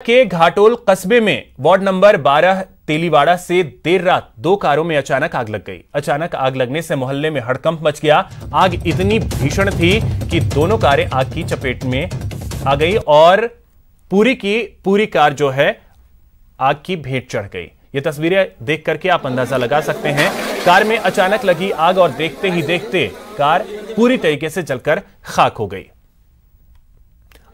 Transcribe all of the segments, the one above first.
के घाटोल कस्बे में वार्ड नंबर 12 तेलीवाड़ा से देर रात दो कारों में अचानक आग लग गई। अचानक आग लगने से मोहल्ले में हड़कंप मच गया। आग इतनी भीषण थी कि दोनों कारें आग की चपेट में आ गई और पूरी की पूरी कार जो है आग की भेंट चढ़ गई। ये तस्वीरें देख करके आप अंदाजा लगा सकते हैं। कार में अचानक लगी आग और देखते ही देखते कार पूरी तरीके से जलकर खाक हो गई।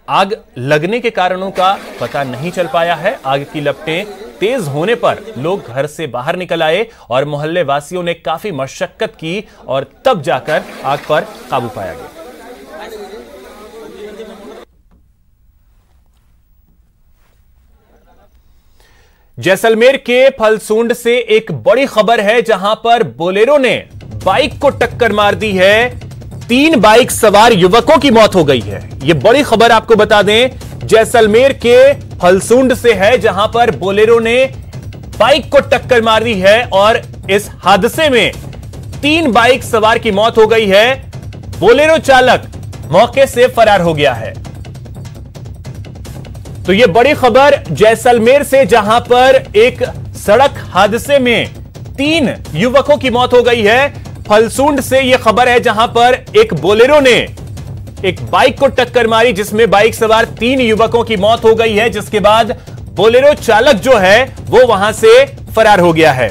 आग लगने के कारणों का पता नहीं चल पाया है। आग की लपटें तेज होने पर लोग घर से बाहर निकल आए और मोहल्ले वासियों ने काफी मशक्कत की और तब जाकर आग पर काबू पाया गया। जैसलमेर के फलसूंड से एक बड़ी खबर है, जहां पर बोलेरो ने बाइक को टक्कर मार दी है। 3 बाइक सवार युवकों की मौत हो गई है। यह बड़ी खबर आपको बता दें, जैसलमेर के फलसूंड से है, जहां पर बोलेरो ने बाइक को टक्कर मार दी है और इस हादसे में 3 बाइक सवार की मौत हो गई है। बोलेरो चालक मौके से फरार हो गया है। तो यह बड़ी खबर जैसलमेर से, जहां पर एक सड़क हादसे में 3 युवकों की मौत हो गई है। फलसूंड से यह खबर है, जहां पर एक बोलेरो ने एक बाइक को टक्कर मारी, जिसमें बाइक सवार 3 युवकों की मौत हो गई है, जिसके बाद बोलेरो चालक जो है वो वहां से फरार हो गया है।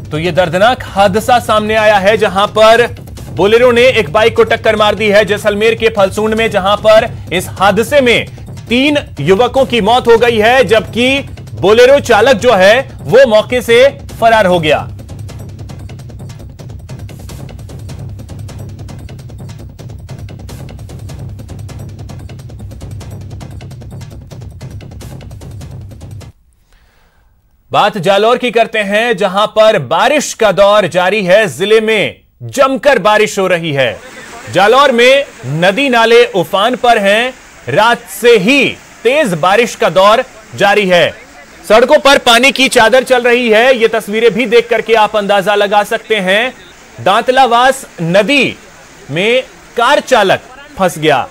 तो यह दर्दनाक हादसा सामने आया है, जहां पर बोलेरो ने एक बाइक को टक्कर मार दी है जैसलमेर के फलसूंड में, जहां पर इस हादसे में 3 युवकों की मौत हो गई है, जबकि बोलेरो चालक जो है वो मौके से फरार हो गया। बात जालौर की करते हैं, जहां पर बारिश का दौर जारी है। जिले में जमकर बारिश हो रही है। जालौर में नदी नाले उफान पर हैं। रात से ही तेज बारिश का दौर जारी है। सड़कों पर पानी की चादर चल रही है। ये तस्वीरें भी देख करके आप अंदाजा लगा सकते हैं। दांतलावास नदी में कार चालक फंस गया।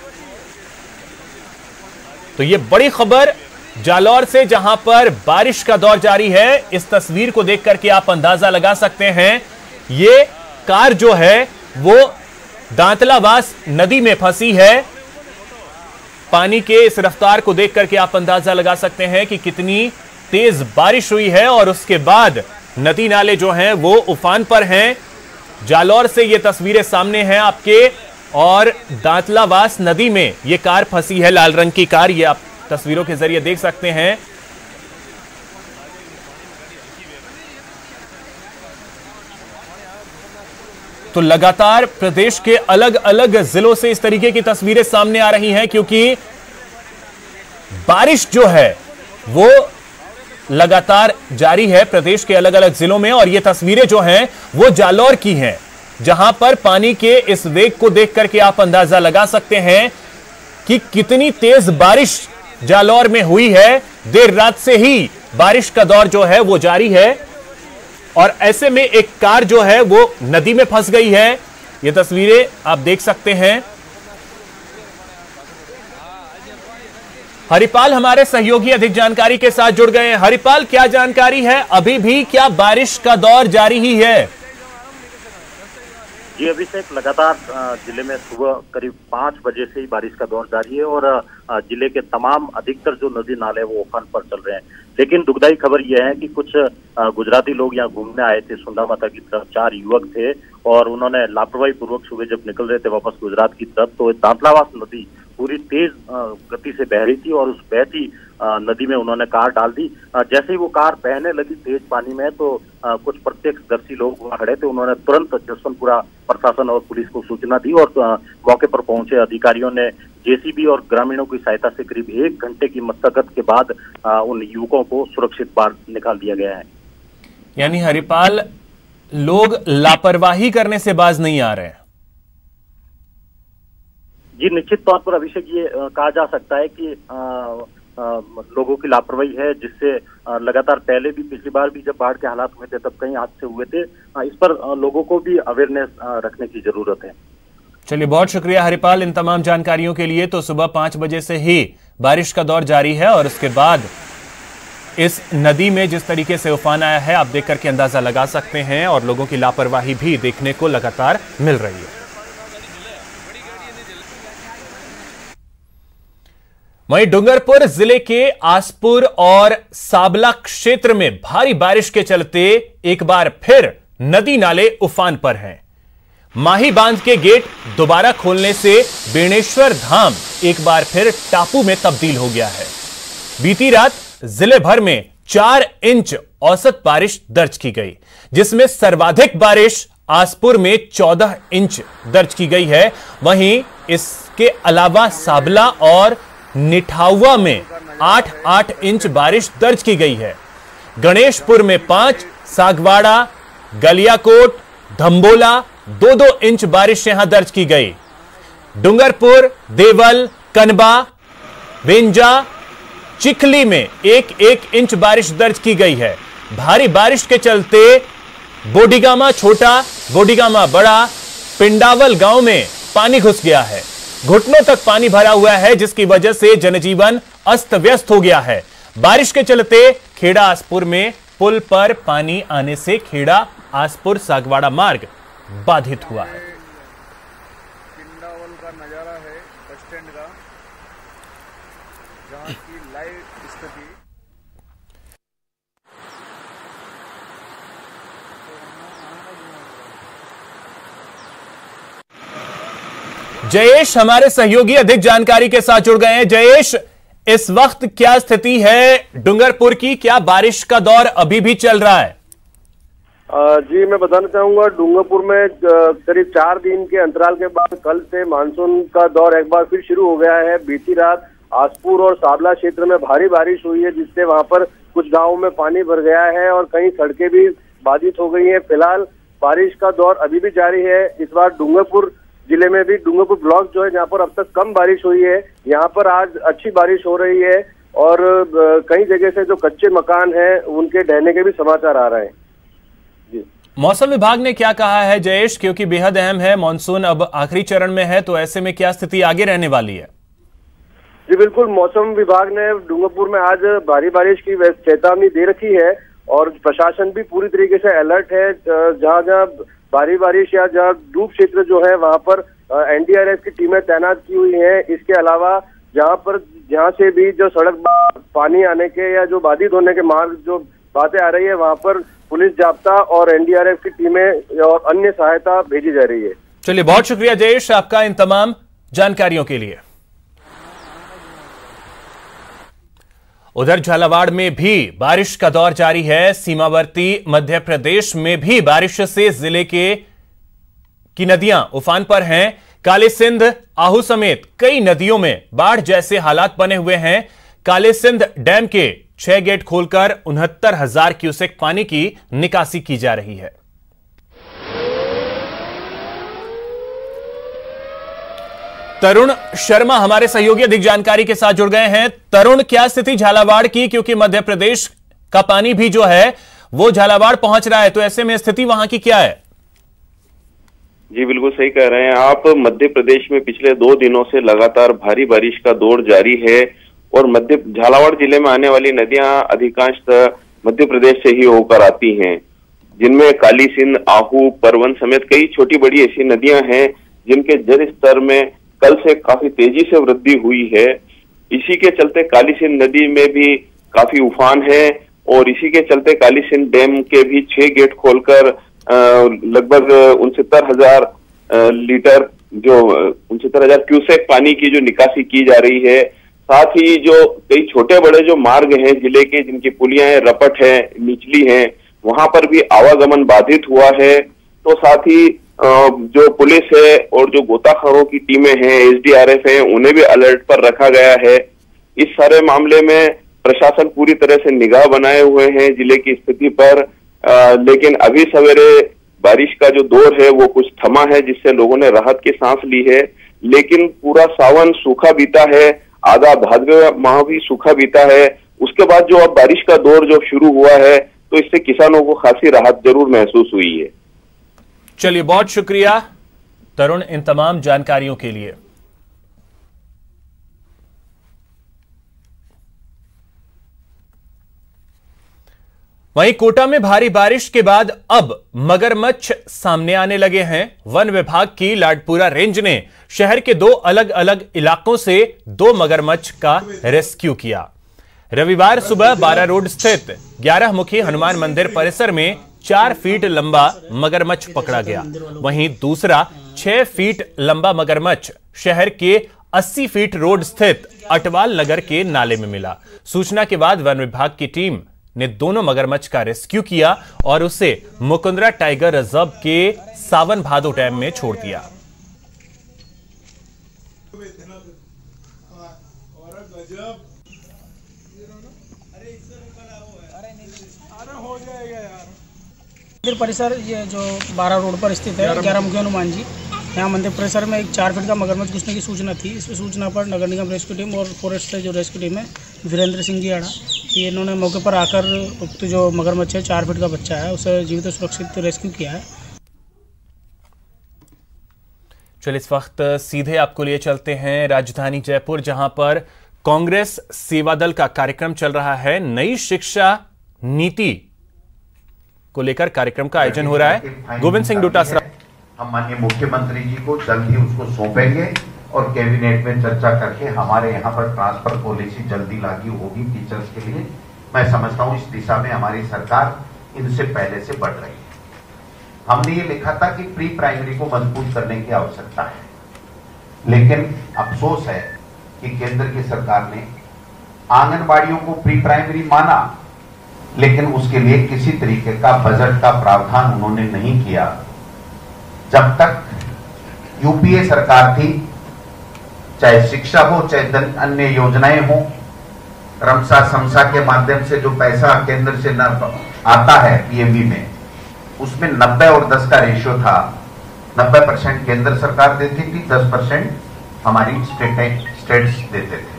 तो ये बड़ी खबर जालौर से, जहां पर बारिश का दौर जारी है। इस तस्वीर को देख करके आप अंदाजा लगा सकते हैं। ये कार जो है वो दांतलावास नदी में फंसी है। पानी के इस रफ्तार को देख करके आप अंदाजा लगा सकते हैं कि कितनी तेज बारिश हुई है और उसके बाद नदी नाले जो हैं वो उफान पर हैं। जालौर से ये तस्वीरें सामने हैं आपके, और दांतलावास नदी में ये कार फंसी है, लाल रंग की कार। ये आप तस्वीरों के जरिए देख सकते हैं। तो लगातार प्रदेश के अलग अलग जिलों से इस तरीके की तस्वीरें सामने आ रही हैं, क्योंकि बारिश जो है वो लगातार जारी है प्रदेश के अलग अलग जिलों में। और ये तस्वीरें जो हैं वो जालौर की हैं, जहां पर पानी के इस वेग को देख करके आप अंदाजा लगा सकते हैं कि कितनी तेज बारिश जालौर में हुई है। देर रात से ही बारिश का दौर जो है वो जारी है और ऐसे में एक कार जो है वो नदी में फंस गई है। ये तस्वीरें आप देख सकते हैं। हरिपाल हमारे सहयोगी अधिक जानकारी के साथ जुड़ गए हैं। हरिपाल, क्या जानकारी है? अभी भी क्या बारिश का दौर जारी ही है? जी अभिषेक, लगातार जिले में सुबह करीब 5 बजे से ही बारिश का दौर जारी है और जिले के तमाम अधिकतर जो नदी नाले वो उफान पर चल रहे हैं। लेकिन दुखदाई खबर यह है कि कुछ गुजराती लोग यहाँ घूमने आए थे सुंदा माता की तरफ। 4 युवक थे और उन्होंने लापरवाही पूर्वक सुबह जब निकल रहे थे वापस गुजरात की तरफ, तो दांतलावास नदी पूरी तेज गति से बह रही थी और उस बहती नदी में उन्होंने कार डाल दी। जैसे ही वो कार बहने लगी तेज पानी में, तो कुछ प्रत्यक्षदर्शी लोग वहां खड़े थे। उन्होंने तुरंत जसवंतपुरा प्रशासन और पुलिस को सूचना दी और मौके पर पहुंचे अधिकारियों ने जेसीबी और ग्रामीणों की सहायता से करीब 1 घंटे की मशक्कत के बाद उन युवकों को सुरक्षित बाहर निकाल दिया गया है। यानी हरिपाल, लोग लापरवाही करने से बाज नहीं आ रहे हैं। जी निश्चित तौर पर अभिषेक, ये कहा जा सकता है कि लोगों की लापरवाही है, जिससे लगातार पहले भी, पिछली बार भी जब बाढ़ के हालात हुए थे तब कई हादसे हुए थे। इस पर लोगों को भी अवेयरनेस रखने की जरूरत है। चलिए, बहुत शुक्रिया हरिपाल इन तमाम जानकारियों के लिए। तो सुबह 5 बजे से ही बारिश का दौर जारी है और उसके बाद इस नदी में जिस तरीके से उफान आया है, आप देख करके अंदाजा लगा सकते हैं और लोगों की लापरवाही भी देखने को लगातार मिल रही है। वहीं डूंगरपुर जिले के आसपुर और साबला क्षेत्र में भारी बारिश के चलते एक बार फिर नदी नाले उफान पर हैं। माही बांध के गेट दोबारा खोलने से बेणेश्वर धाम एक बार फिर टापू में तब्दील हो गया है। बीती रात जिले भर में 4 इंच औसत बारिश दर्ज की गई, जिसमें सर्वाधिक बारिश आसपुर में 14 इंच दर्ज की गई है। वहीं इसके अलावा साबला और निठाउआ में 8-8 इंच बारिश दर्ज की गई है। गणेशपुर में 5, सागवाड़ा, गलियाकोट, धम्बोला 2-2 इंच बारिश यहां दर्ज की गई। डूंगरपुर, देवल, कनबा, वेंजा, चिखली में 1-1 इंच बारिश दर्ज की गई है। भारी बारिश के चलते बोडीगामा छोटा, बोडीगामा बड़ा, पिंडावल गांव में पानी घुस गया है। घुटनों तक पानी भरा हुआ है, जिसकी वजह से जनजीवन अस्त व्यस्त हो गया है। बारिश के चलते खेड़ा आसपुर में पुल पर पानी आने से खेड़ा आसपुर सागवाड़ा मार्ग बाधित हुआ है। पिंडावल का नजारा है बस स्टैंड का, जहां की लाइव स्थिति। जयेश हमारे सहयोगी अधिक जानकारी के साथ जुड़ गए हैं। जयेश, इस वक्त क्या स्थिति है डूंगरपुर की? क्या बारिश का दौर अभी भी चल रहा है? जी, मैं बताना चाहूंगा, डूंगरपुर में करीब 4 दिन के अंतराल के बाद कल से मानसून का दौर एक बार फिर शुरू हो गया है। बीती रात आसपुर और साबला क्षेत्र में भारी बारिश हुई है, जिससे वहां पर कुछ गांवों में पानी भर गया है और कई सड़कें भी बाधित हो गई हैं। फिलहाल बारिश का दौर अभी भी जारी है। इस बार डूंगरपुर जिले में भी, डूंगरपुर ब्लॉक जो है, जहाँ पर अब तक कम बारिश हुई है, यहाँ पर आज अच्छी बारिश हो रही है और कई जगह से जो कच्चे मकान हैं उनके ढहने के भी समाचार आ रहे हैं। जी, मौसम विभाग ने क्या कहा है जयेश, क्योंकि बेहद अहम है, मानसून अब आखिरी चरण में है, तो ऐसे में क्या स्थिति आगे रहने वाली है? जी बिल्कुल, मौसम विभाग ने डूंगरपुर में आज भारी बारिश की चेतावनी दे रखी है और प्रशासन भी पूरी तरीके से अलर्ट है। जहाँ जहाँ भारी बारिश या जहाँ डूब क्षेत्र जो है वहां पर एनडीआरएफ की टीमें तैनात की हुई हैं। इसके अलावा जहाँ से भी जो सड़क पानी आने के या जो बाधित होने के मार्ग जो बातें आ रही है, वहां पर पुलिस जाब्ता और एनडीआरएफ की टीमें और अन्य सहायता भेजी जा रही है। चलिए, बहुत शुक्रिया जयेश आपका इन तमाम जानकारियों के लिए। उधर झालावाड़ में भी बारिश का दौर जारी है। सीमावर्ती मध्य प्रदेश में भी बारिश से जिले की नदियां उफान पर हैं। काली सिंध, आहू समेत कई नदियों में बाढ़ जैसे हालात बने हुए हैं। काली सिंध डैम के 6 गेट खोलकर 69,000 क्यूसेक पानी की निकासी की जा रही है। तरुण शर्मा हमारे सहयोगी अधिक जानकारी के साथ जुड़ गए हैं। तरुण, क्या स्थिति झालावाड़ की, क्योंकि मध्य प्रदेश का पानी भी जो है वो झालावाड़ पहुंच रहा है, तो ऐसे में स्थिति वहां की क्या है? जी बिल्कुल सही कह रहे हैं आप। मध्य प्रदेश में पिछले 2 दिनों से लगातार भारी बारिश का दौर जारी है और झालावाड़ जिले में आने वाली नदियां अधिकांशतः मध्य प्रदेश से ही होकर आती हैं, जिनमें काली सिंध, आहू, परवन समेत कई छोटी बड़ी ऐसी नदियां हैं जिनके जल स्तर में कल से काफी तेजी से वृद्धि हुई है। इसी के चलते काली सिंध नदी में भी काफी उफान है और इसी के चलते काली सिंध डैम के भी 6 गेट खोलकर लगभग 69,000 लीटर जो 69,000 क्यूसेक पानी की जो निकासी की जा रही है। साथ ही जो कई छोटे बड़े जो मार्ग हैं जिले के, जिनकी पुलियां हैं, रपट है, निचली हैं, वहां पर भी आवागमन बाधित हुआ है। तो साथ ही जो पुलिस है और जो गोताखोरों की टीमें हैं, एसडीआरएफ है, उन्हें भी अलर्ट पर रखा गया है। इस सारे मामले में प्रशासन पूरी तरह से निगाह बनाए हुए हैं जिले की स्थिति पर। लेकिन अभी सवेरे बारिश का जो दौर है वो कुछ थमा है, जिससे लोगों ने राहत की सांस ली है। लेकिन पूरा सावन सूखा बीता है, आधा भाद्रव माह भी सूखा बीता है, उसके बाद जो अब बारिश का दौर जो शुरू हुआ है तो इससे किसानों को खासी राहत जरूर महसूस हुई है। चलिए, बहुत शुक्रिया तरुण इन तमाम जानकारियों के लिए। वहीं कोटा में भारी बारिश के बाद अब मगरमच्छ सामने आने लगे हैं। वन विभाग की लाडपुरा रेंज ने शहर के 2 अलग अलग इलाकों से 2 मगरमच्छ का रेस्क्यू किया। रविवार सुबह 12 रोड स्थित 11 मुखी हनुमान मंदिर परिसर में 4 फीट लंबा मगरमच्छ पकड़ा गया। वहीं दूसरा 6 फीट लंबा मगरमच्छ शहर के 80 फीट रोड स्थित अटवाल नगर के नाले में मिला। सूचना के बाद वन विभाग की टीम ने दोनों मगरमच्छ का रेस्क्यू किया और उसे मुकुंदरा टाइगर रिजर्व के सावन भादो डैम में छोड़ दिया। मंदिर परिसर ये जो 12 रोड पर स्थित है 11 मुखी हनुमान जी, यहाँ मंदिर परिसर में एक 4 फीट का मगरमच्छ घुसने की सूचना थी। इस सूचना पर नगर निगम रेस्क्यू टीम और फॉरेस्ट से जो रेस्क्यू टीम है वीरेंद्र सिंह जी आड़ा, ये इन्होंने मौके पर आकर उक्त जो मगरमच्छ है 4 फीट का बच्चा है उसे जीवित और सुरक्षित रेस्क्यू किया है। चलिए, इस वक्त सीधे आपको लिए चलते हैं राजधानी जयपुर, जहां पर कांग्रेस सेवा दल का कार्यक्रम चल रहा है। नई शिक्षा नीति को लेकर कार्यक्रम का आयोजन हो रहा है। गोविंद सिंह डोटासरा हम माननीय मुख्यमंत्री जी को जल्द ही उसको सौंपेंगे और कैबिनेट में चर्चा करके हमारे यहाँ पर ट्रांसफर पॉलिसी जल्दी लागू होगी टीचर्स के लिए। मैं समझता हूँ इस दिशा में हमारी सरकार इनसे पहले से बढ़ रही है। हमने ये लिखा था कि प्री प्राइमरी को मजबूत करने की आवश्यकता है, लेकिन अफसोस है कि केंद्र की सरकार ने आंगनबाड़ियों को प्री प्राइमरी माना, लेकिन उसके लिए किसी तरीके का बजट का प्रावधान उन्होंने नहीं किया। जब तक यूपीए सरकार थी, चाहे शिक्षा हो चाहे अन्य योजनाएं हो, रमसा समसा के माध्यम से जो पैसा केंद्र से आता है पीएमबी में, उसमें 90 और 10 का रेशियो था। 90% केंद्र सरकार देती थी, 10% हमारी स्टेट्स देते थे।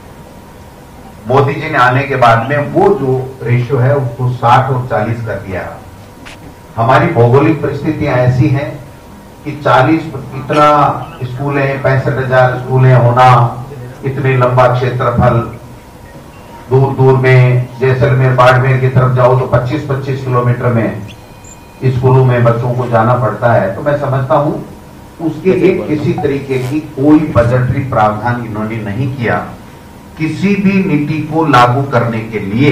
मोदी जी ने आने के बाद में वो जो रेशियो है उसको 60 और 40 कर दिया। हमारी भौगोलिक परिस्थितियां ऐसी हैं कि 40 इतना स्कूल है, 65,000 स्कूलें होना, इतने लंबा क्षेत्रफल, दूर दूर में जैसलमेर बाड़मेर की तरफ जाओ तो 25-25 किलोमीटर में स्कूलों में बच्चों को जाना पड़ता है। तो मैं समझता हूं उसके लिए किसी तरीके की कोई बजटरी प्रावधान इन्होंने नहीं किया। किसी भी नीति को लागू करने के लिए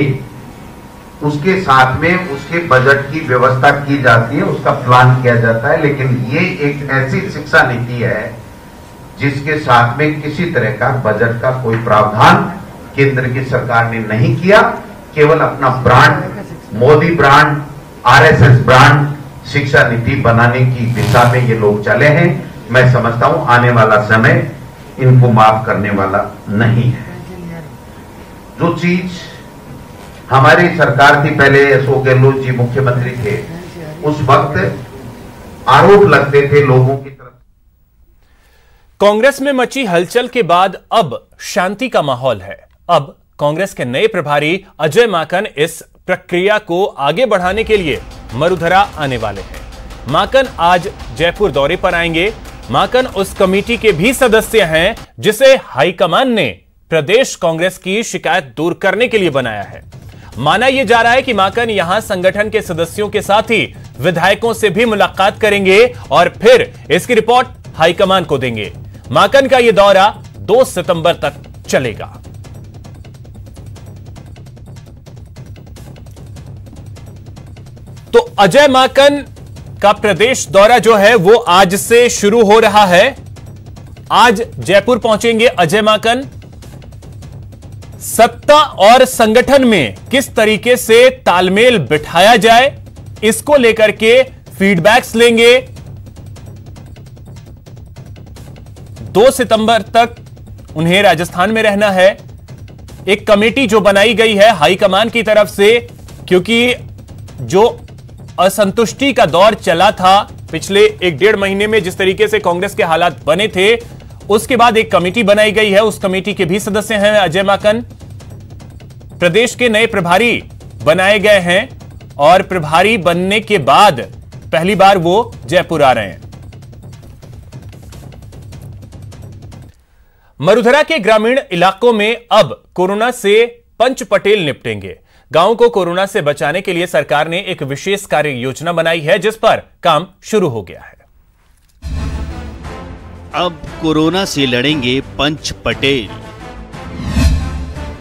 उसके साथ में उसके बजट की व्यवस्था की जाती है, उसका प्लान किया जाता है, लेकिन ये एक ऐसी शिक्षा नीति है जिसके साथ में किसी तरह का बजट का कोई प्रावधान केंद्र की सरकार ने नहीं किया। केवल अपना brand, Modi brand, RSS brand शिक्षा नीति बनाने की दिशा में ये लोग चले हैं। मैं समझता हूं आने वाला समय इनको माफ करने वाला नहीं है। जो चीज हमारी सरकार थी, पहले अशोक गहलोत जी मुख्यमंत्री थे, उस वक्त आरोप लगते थे लोगों की तरफ। कांग्रेस में मची हलचल के बाद अब शांति का माहौल है। अब कांग्रेस के नए प्रभारी अजय माकन इस प्रक्रिया को आगे बढ़ाने के लिए मरुधरा आने वाले हैं। माकन आज जयपुर दौरे पर आएंगे। माकन उस कमेटी के भी सदस्य हैं जिसे हाईकमान ने प्रदेश कांग्रेस की शिकायत दूर करने के लिए बनाया है। माना यह जा रहा है कि माकन यहां संगठन के सदस्यों के साथ ही विधायकों से भी मुलाकात करेंगे और फिर इसकी रिपोर्ट हाईकमान को देंगे। माकन का यह दौरा 2 सितंबर तक चलेगा। तो अजय माकन का प्रदेश दौरा जो है वो आज से शुरू हो रहा है। आज जयपुर पहुंचेंगे अजय माकन। सत्ता और संगठन में किस तरीके से तालमेल बिठाया जाए, इसको लेकर के फीडबैक्स लेंगे। 2 सितंबर तक उन्हें राजस्थान में रहना है। एक कमेटी जो बनाई गई है हाईकमान की तरफ से, क्योंकि जो असंतुष्टि का दौर चला था पिछले 1-1.5 महीने में, जिस तरीके से कांग्रेस के हालात बने थे, उसके बाद एक कमेटी बनाई गई है, उस कमेटी के भी सदस्य हैं अजय माकन। प्रदेश के नए प्रभारी बनाए गए हैं और प्रभारी बनने के बाद पहली बार वो जयपुर आ रहे हैं। मरुधरा के ग्रामीण इलाकों में अब कोरोना से पंच पटेल निपटेंगे। गांव को कोरोना से बचाने के लिए सरकार ने एक विशेष कार्य योजना बनाई है, जिस पर काम शुरू हो गया है। अब कोरोना से लड़ेंगे पंच पटेल।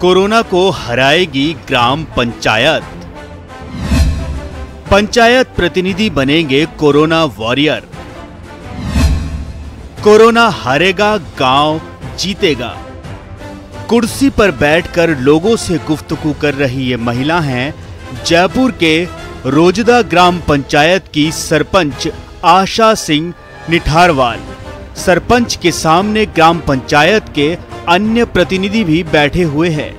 कोरोना को हराएगी ग्राम पंचायत। पंचायत प्रतिनिधि बनेंगे कोरोना वॉरियर। कोरोना हारेगा, गांव जीतेगा। कुर्सी पर बैठकर लोगों से गुफ्तगू कर रही ये महिला हैं जयपुर के रोजदा ग्राम पंचायत की सरपंच आशा सिंह निठारवाल। सरपंच के सामने ग्राम पंचायत के अन्य प्रतिनिधि भी बैठे हुए हैं।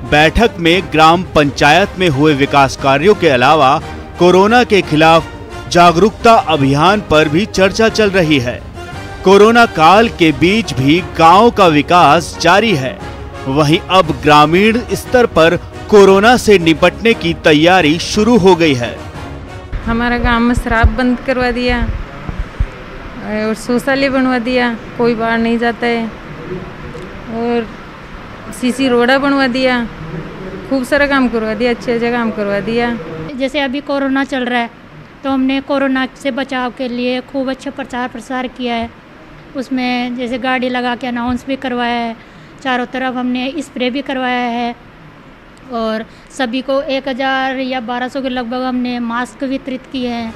बैठक में ग्राम पंचायत में हुए विकास कार्यों के अलावा कोरोना के खिलाफ जागरूकता अभियान पर भी चर्चा चल रही है। कोरोना काल के बीच भी गांव का विकास जारी है। वहीं अब ग्रामीण स्तर पर कोरोना से निपटने की तैयारी शुरू हो गई है। हमारा गांव में शराब बंद करवा दिया और शौचालय बनवा दिया, कोई बाहर नहीं जाता है, और सीसी रोड़ा बनवा दिया, खूब सारा काम करवा दिया, अच्छे काम करवा दिया। जैसे अभी कोरोना चल रहा है तो हमने कोरोना से बचाव के लिए खूब अच्छा प्रचार प्रसार किया है। उसमें जैसे गाड़ी लगा के अनाउंस भी करवाया है, चारों तरफ हमने स्प्रे भी करवाया है, और सभी को 1000 या 1200 के लगभग हमने मास्क वितरित किए हैं।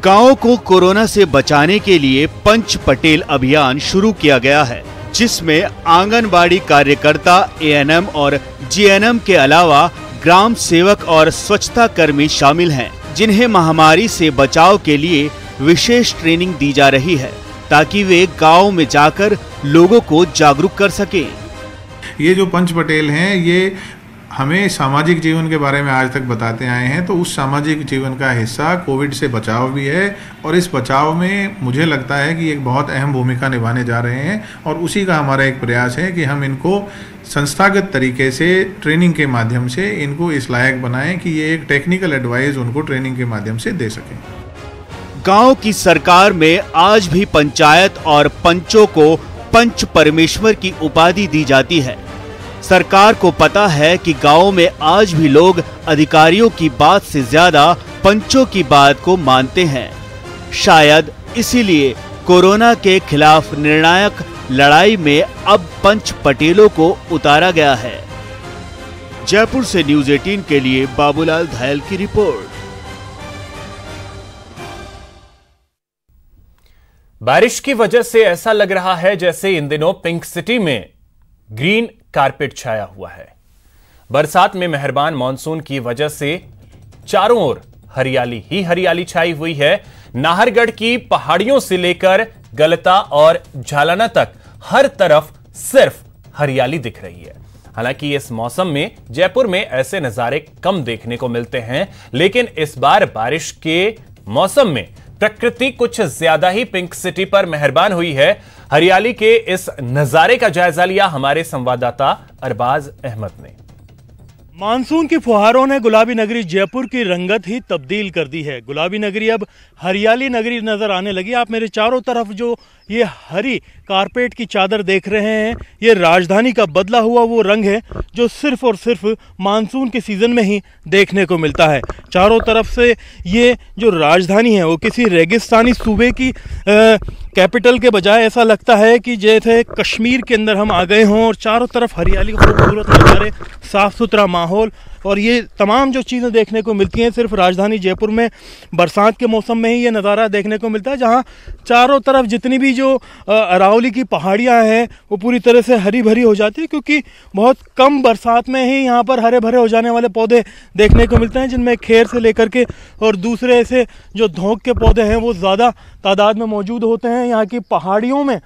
गांव को कोरोना से बचाने के लिए पंच पटेल अभियान शुरू किया गया है, जिसमें आंगनबाड़ी कार्यकर्ता, एएनएम और जीएनएम के अलावा ग्राम सेवक और स्वच्छता कर्मी शामिल हैं, जिन्हें महामारी से बचाव के लिए विशेष ट्रेनिंग दी जा रही है, ताकि वे गांव में जाकर लोगों को जागरूक कर सकें। ये जो पंच पटेल हैं, ये हमें सामाजिक जीवन के बारे में आज तक बताते आए हैं। तो उस सामाजिक जीवन का हिस्सा कोविड से बचाव भी है, और इस बचाव में मुझे लगता है कि एक बहुत अहम भूमिका निभाने जा रहे हैं, और उसी का हमारा एक प्रयास है कि हम इनको संस्थागत तरीके से ट्रेनिंग के माध्यम से इनको इस लायक बनाएं कि ये एक टेक्निकल एडवाइस उनको ट्रेनिंग के माध्यम से दे सकें। गांव की सरकार में आज भी पंचायत और पंचों को पंच परमेश्वर की उपाधि दी जाती है। सरकार को पता है कि गांव में आज भी लोग अधिकारियों की बात से ज्यादा पंचों की बात को मानते हैं। शायद इसीलिए कोरोना के खिलाफ निर्णायक लड़ाई में अब पंच पटेलों को उतारा गया है। जयपुर से न्यूज़ 18 के लिए बाबूलाल धायल की रिपोर्ट। बारिश की वजह से ऐसा लग रहा है जैसे इन दिनों पिंक सिटी में ग्रीन कारपेट छाया हुआ है। बरसात में मेहरबान मॉनसून की वजह से चारों ओर हरियाली ही हरियाली छाई हुई है। नाहरगढ़ की पहाड़ियों से लेकर गलता और झालाना तक हर तरफ सिर्फ हरियाली दिख रही है। हालांकि इस मौसम में जयपुर में ऐसे नजारे कम देखने को मिलते हैं, लेकिन इस बार बारिश के मौसम में प्रकृति कुछ ज्यादा ही पिंक सिटी पर मेहरबान हुई है। हरियाली के इस नजारे का जायजा लिया हमारे संवाददाता अरबाज अहमद ने। मानसून की फुहारों ने गुलाबी नगरी जयपुर की रंगत ही तब्दील कर दी है। गुलाबी नगरी अब हरियाली नगरी नजर आने लगी। आप मेरे चारों तरफ जो ये हरी कारपेट की चादर देख रहे हैं, ये राजधानी का बदला हुआ वो रंग है जो सिर्फ और सिर्फ मानसून के सीजन में ही देखने को मिलता है। चारों तरफ से ये जो राजधानी है वो किसी रेगिस्तानी सूबे की कैपिटल के बजाय ऐसा लगता है कि जैसे कश्मीर के अंदर हम आ गए हों, और चारों तरफ हरियाली, खूबसूरत नज़ारे, साफ सुथरा माहौल, और ये तमाम जो चीज़ें देखने को मिलती हैं सिर्फ राजधानी जयपुर में बरसात के मौसम में ही ये नज़ारा देखने को मिलता है, जहाँ चारों तरफ जितनी भी जो अरावली की पहाड़ियाँ हैं वो पूरी तरह से हरी भरी हो जाती है, क्योंकि बहुत कम बरसात में ही यहाँ पर हरे भरे हो जाने वाले पौधे देखने को मिलते हैं, जिनमें खेर से लेकर के और दूसरे ऐसे जो धोंक के पौधे हैं वो ज़्यादा तादाद में मौजूद होते हैं। यहाँ की पहाड़ियों में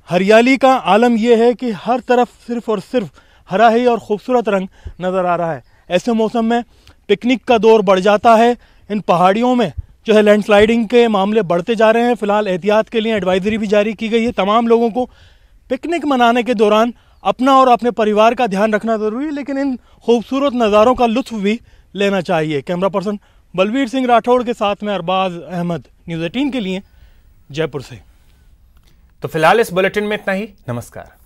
हरियाली का आलम यह है कि हर तरफ सिर्फ और सिर्फ हरा ही और खूबसूरत रंग नज़र आ रहा है। ऐसे मौसम में पिकनिक का दौर बढ़ जाता है। इन पहाड़ियों में जो है लैंडस्लाइडिंग के मामले बढ़ते जा रहे हैं। फिलहाल एहतियात के लिए एडवाइजरी भी जारी की गई है। तमाम लोगों को पिकनिक मनाने के दौरान अपना और अपने परिवार का ध्यान रखना ज़रूरी है, लेकिन इन खूबसूरत नज़ारों का लुत्फ़ भी लेना चाहिए। कैमरा पर्सन बलवीर सिंह राठौड़ के साथ में अरबाज अहमद, न्यूज़ 18 के लिए जयपुर से। तो फिलहाल इस बुलेटिन में इतना ही। नमस्कार।